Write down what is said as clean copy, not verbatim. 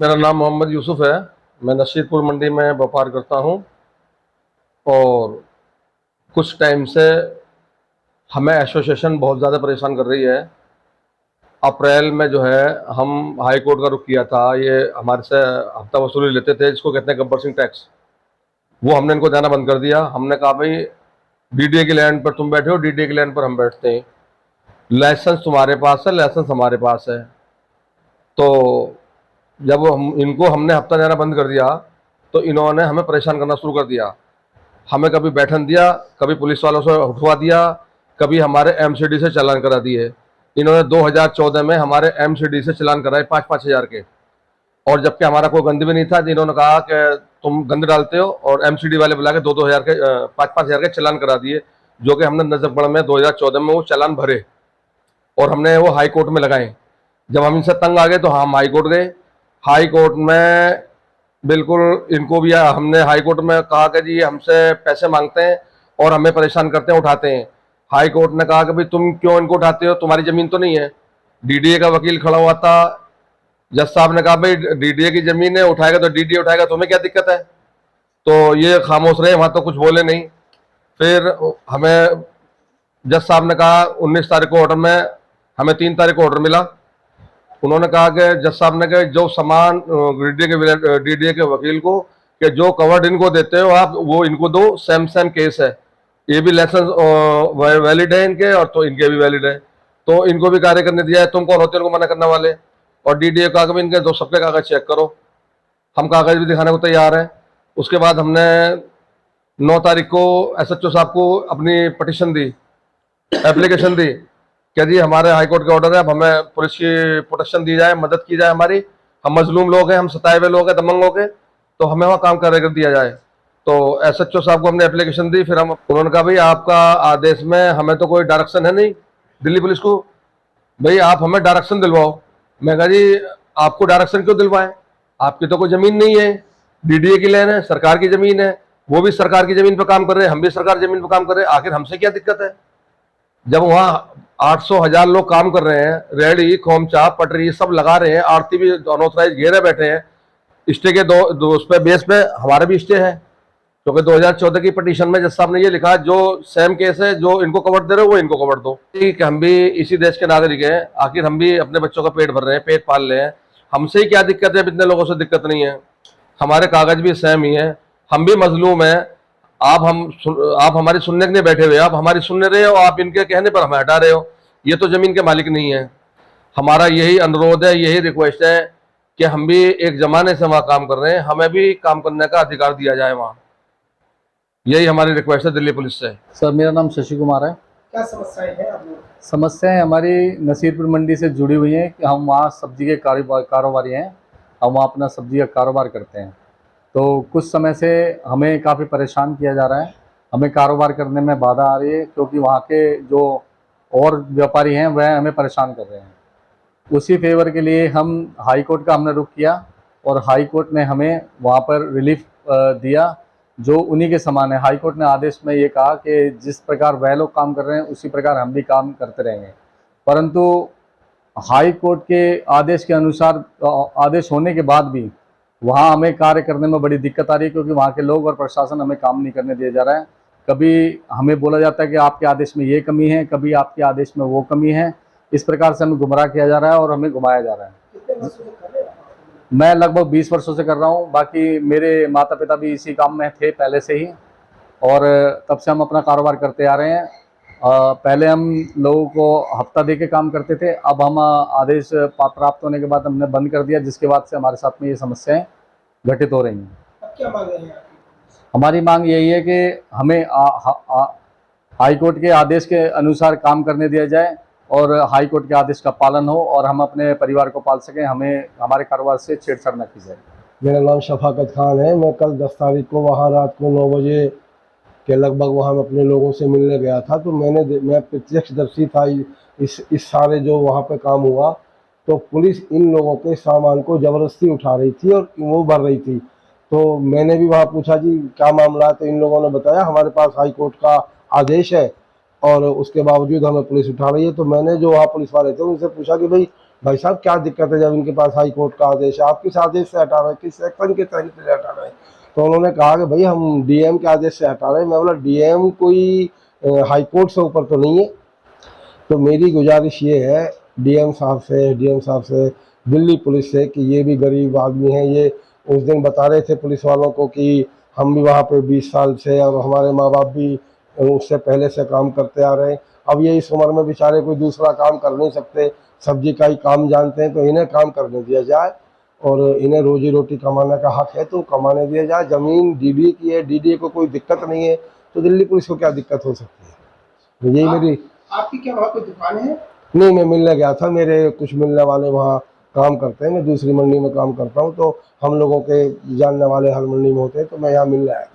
मेरा नाम मोहम्मद यूसुफ है। मैं नसीरपुर मंडी में व्यापार करता हूं और कुछ टाइम से हमें एसोसिएशन बहुत ज़्यादा परेशान कर रही है। अप्रैल में जो है हम हाई कोर्ट का रुख किया था। ये हमारे से हफ्ता वसूली लेते थे, जिसको कहते हैं गब्बर सिंह टैक्स। वो हमने इनको देना बंद कर दिया। हमने कहा भाई डीडीए की लैंड पर तुम बैठे हो, डीडीए की लैंड पर हम बैठते हैं। लाइसेंस तुम्हारे पास है, लाइसेंस हमारे पास है। तो जब हम इनको हमने हफ्ता देना बंद कर दिया तो इन्होंने हमें परेशान करना शुरू कर दिया। हमें कभी बैठन दिया, कभी पुलिस वालों से उठवा दिया, कभी हमारे एमसीडी से चालान करा दिए। इन्होंने 2014 में हमारे एमसीडी से चालान कराए 5-5 हज़ार के, और जबकि हमारा कोई गंद भी नहीं था। इन्होंने कहा कि तुम गंद डालते हो, और एमसीडी वाले बुला के 2-2 हज़ार के 5-5 हज़ार के चालान करा दिए, जो कि हमने नजफगढ़ में 2014 में वो चालान भरे और हमने वो हाई कोर्ट में लगाए। जब हम इनसे तंग आ गए तो हम हाई कोर्ट गए। हाई कोर्ट में बिल्कुल इनको भी हमने हाई कोर्ट में कहा कि जी हमसे पैसे मांगते हैं और हमें परेशान करते हैं, उठाते हैं। हाई कोर्ट ने कहा कि भाई तुम क्यों इनको उठाते हो, तुम्हारी ज़मीन तो नहीं है। डीडीए का वकील खड़ा हुआ था। जज साहब ने कहा भाई डीडीए की ज़मीन है, उठाएगा तो डीडीए उठाएगा, तुम्हें क्या दिक्कत है। तो ये खामोश रहे, वहाँ तो कुछ बोले नहीं। फिर हमें जज साहब ने कहा 19 तारीख को ऑर्डर में, हमें 3 तारीख को ऑर्डर मिला। उन्होंने कहा कि जज साहब ने कहा जो सामान डीडीए के वकील को कि जो कवर्ड इनको देते हो आप, वो इनको दो। सेम सेम केस है, ये भी लाइसेंस वैलिड है इनके और तो इनके भी वैलिड है, तो इनको भी कार्य करने दिया है। तुम कौन होते हो इनको मना करने वाले। और डीडीए का भी इनके दो सबके कागज चेक करो। हम कागज भी दिखाने को तैयार हैं। उसके बाद हमने 9 तारीख को एसएचओ साहब को अपनी पटिशन दी, एप्लीकेशन दी। क्या जी हमारे हाईकोर्ट के ऑर्डर है, अब हमें पुलिस की प्रोटेक्शन दी जाए, मदद की जाए हमारी। हम मजलूम लोग हैं, हम सताए हुए लोग हैं, दबंगों के, तो हमें वहाँ काम कर दिया जाए। तो एसएचओ साहब को हमने एप्लीकेशन दी। फिर हम उन्होंने कहा भाई आपका आदेश में हमें तो कोई डायरेक्शन है नहीं दिल्ली पुलिस को, भाई आप हमें डायरेक्शन दिलवाओ। मैं कहा जी आपको डायरेक्शन क्यों दिलवाएं, आपकी तो कोई ज़मीन नहीं है, डीडीए की लैंड है, सरकार की ज़मीन है। वो भी सरकार की ज़मीन पर काम कर रहे हैं, हम भी सरकार ज़मीन पर काम कर रहे हैं, आखिर हमसे क्या दिक्कत है। जब वहाँ 800,000 लोग काम कर रहे हैं, रेहड़ी खोमचा पटरी सब लगा रहे हैं, आरती भी अनऑथराइज घेरे बैठे हैं। स्टे के दो उस पे बेस पे हमारे भी स्टे है, क्योंकि 2014 की पटिशन में जज साहब ने ये लिखा जो सेम केस है, जो इनको कवर दे रहे हो वो इनको कवर दो। कि हम भी इसी देश के नागरिक हैं, आखिर हम भी अपने बच्चों का पेट भर रहे हैं, पेट पाल रहे हैं। हमसे ही क्या दिक्कत है, इतने लोगों से दिक्कत नहीं है। हमारे कागज भी सेम ही है, हम भी मजलूम हैं। आप हमारी सुनने के लिए बैठे हुए, आप हमारी सुन रहे हो, आप इनके कहने पर हमें हटा रहे हो। ये तो जमीन के मालिक नहीं है। हमारा यही अनुरोध है, यही रिक्वेस्ट है कि हम भी एक जमाने से वहाँ काम कर रहे हैं, हमें भी काम करने का अधिकार दिया जाए वहाँ। यही हमारी रिक्वेस्ट है दिल्ली पुलिस से। सर मेरा नाम शशि कुमार है। क्या समस्याएं हैं आप लोग? समस्याएं हमारी नसीरपुर मंडी से जुड़ी हुई हैं कि हम वहाँ सब्जी के कारोबारी हैं। हम वहाँ अपना सब्जी का कारोबार करते हैं। तो कुछ समय से हमें काफ़ी परेशान किया जा रहा है, हमें कारोबार करने में बाधा आ रही है, क्योंकि वहाँ के जो और व्यापारी हैं वह हमें परेशान कर रहे हैं। उसी फेवर के लिए हम हाई कोर्ट का हमने रुख किया और हाई कोर्ट ने हमें वहाँ पर रिलीफ दिया जो उन्हीं के समान है। हाई कोर्ट ने आदेश में ये कहा कि जिस प्रकार वह लोग काम कर रहे हैं उसी प्रकार हम भी काम करते रहेंगे। परंतु हाई कोर्ट के आदेश के अनुसार आदेश होने के बाद भी वहाँ हमें कार्य करने में बड़ी दिक्कत आ रही है, क्योंकि वहाँ के लोग और प्रशासन हमें काम नहीं करने दिया जा रहा है। कभी हमें बोला जाता है कि आपके आदेश में ये कमी है, कभी आपके आदेश में वो कमी है। इस प्रकार से हमें गुमराह किया जा रहा है और हमें घुमाया जा रहा है। कितने वर्षों से कर रहे हैं आप? मैं लगभग 20 वर्षों से कर रहा हूँ। बाकी मेरे माता पिता भी इसी काम में थे पहले से ही, और तब से हम अपना कारोबार करते आ रहे हैं। पहले हम लोगों को हफ्ता दे के काम करते थे, अब हम आदेश प्राप्त होने के बाद हमने बंद कर दिया, जिसके बाद से हमारे साथ में ये समस्याएं घटित हो रही हैं। अब क्या मांगे हैं आपकी? हमारी मांग यही है कि हमें हाई कोर्ट के आदेश के अनुसार काम करने दिया जाए और हाई कोर्ट के आदेश का पालन हो और हम अपने परिवार को पाल सकें, हमें हमारे कारोबार से छेड़छाड़ न की जाए। मेरा नाम शफाकत खान है। मैं कल 10 तारीख को वहाँ रात को 9 बजे के लगभग वहाँ मैं अपने लोगों से मिलने गया था। तो मैं प्रत्यक्षदर्शी था इस सारे जो वहाँ पे काम हुआ। तो पुलिस इन लोगों के सामान को ज़बरदस्ती उठा रही थी और वो भर रही थी। तो मैंने भी वहाँ पूछा जी क्या मामला है, तो इन लोगों ने बताया हमारे पास हाई कोर्ट का आदेश है और उसके बावजूद हमें पुलिस उठा रही है। तो मैंने जो वहाँ पुलिस वाले थे उनसे पूछा कि भाई भाई साहब क्या दिक्कत है, जब इनके पास हाई कोर्ट का आदेश है, आप किस आदेश से हटा रहे हैं, किस सेक्शन के तहत से हटा रहे हैं? तो उन्होंने कहा कि भाई हम डीएम के आदेश से हटा रहे हैं। मैं बोला डीएम कोई हाई कोर्ट से ऊपर तो नहीं है। तो मेरी गुजारिश ये है डीएम साहब से, दिल्ली पुलिस से, कि ये भी गरीब आदमी हैं। ये उस दिन बता रहे थे पुलिस वालों को कि हम भी वहाँ पे 20 साल से, और हमारे माँ बाप भी उससे पहले से काम करते आ रहे हैं। अब ये इस उम्र में बेचारे कोई दूसरा काम कर नहीं सकते, सब्जी का ही काम जानते हैं, तो इन्हें काम करने दिया जाए और इन्हें रोजी रोटी कमाने का हक है तो कमाने दिया जाए। ज़मीन डीडीए की है, डीडीए को कोई दिक्कत नहीं है, तो दिल्ली पुलिस को क्या दिक्कत हो सकती है? तो यही मेरी। आपकी क्या वहाँ कोई दुकान है? नहीं, मैं मिलने गया था, मेरे कुछ मिलने वाले वहाँ काम करते हैं, मैं दूसरी मंडी में काम करता हूँ, तो हम लोगों के जानने वाले हर मंडी में होते हैं, तो मैं यहाँ मिलने आया था।